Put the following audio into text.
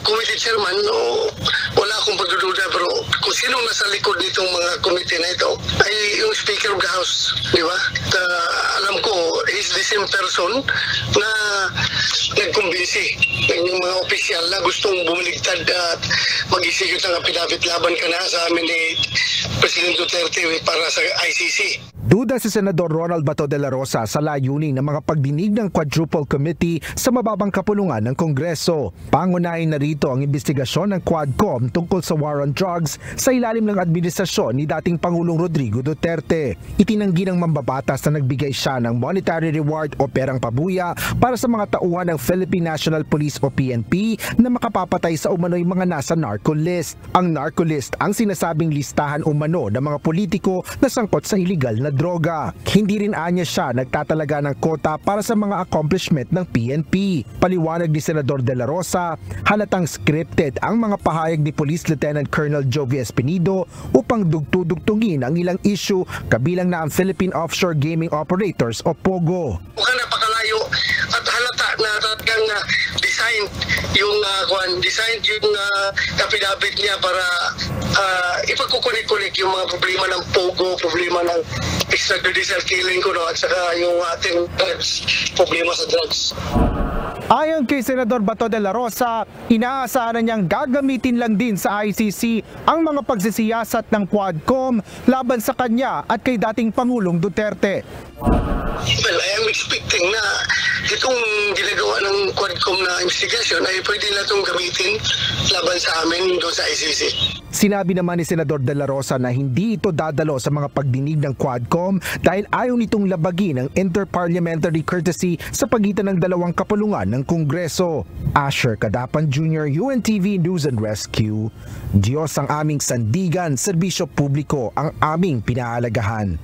committee chairman, no, wala akong pagdududa, pero kung sino nasa likod nitong mga committee na ito ay yung Speaker of the House, di ba? At, alam ko, he's the same person na nagkumbinsi ng mga opisyal na gustong bumiligtad at mag-execute ng affidavit laban ka na sa amin ni President Duterte para sa ICC. Duda si Senador Ronald Bato de la Rosa sa layunin ng mga pagdinig ng Quadruple Committee sa mababang kapulungan ng Kongreso. Pangunahin na rito ang investigasyon ng Quadcom tungkol sa war on drugs sa ilalim ng administrasyon ni dating Pangulong Rodrigo Duterte. Itinanggi ng mambabatas na nagbigay siya ng monetary reward o perang pabuya para sa mga tauhan ng Philippine National Police o PNP na makapapatay sa umano'y mga nasa narco list. Ang narco list ang sinasabing listahan umano ng mga politiko na sangkot sa iligal na droga. Hindi rin anya siya nagtatalaga ng kota para sa mga accomplishment ng PNP. Paliwanag ni Senador De La Rosa, halatang scripted ang mga pahayag ni Police Lieutenant Colonel Jovi Espinido upang dugtudugtungin ang ilang issue kabilang na ang Philippine Offshore Gaming Operators o POGO. Mukhang napakalayo at halata na talagang design yung affidavit niya para ipagkukunik-kunik yung mga problema ng POGO, problema ng extrajudicial killing ko, no, at saka yung ating problema sa drugs. Ayon kay Senador Bato de la Rosa, inaasahan niyang gagamitin lang din sa ICC ang mga pagsisiyasat ng Quadcom laban sa kanya at kay dating Pangulong Duterte. Well, I am expecting na itong ginagawa ng Quadcom na investigation ay pwede na itong gamitin laban sa amin doon sa ICC. Sinabi naman ni Senador De La Rosa na hindi ito dadalo sa mga pagdinig ng Quadcom dahil ayaw nitong labagin ang interparliamentary courtesy sa pagitan ng dalawang kapulungan ng Kongreso. Asher Cadapan Jr., UNTV News and Rescue. Diyos ang aming sandigan, serbisyo publiko ang aming pinahalagahan.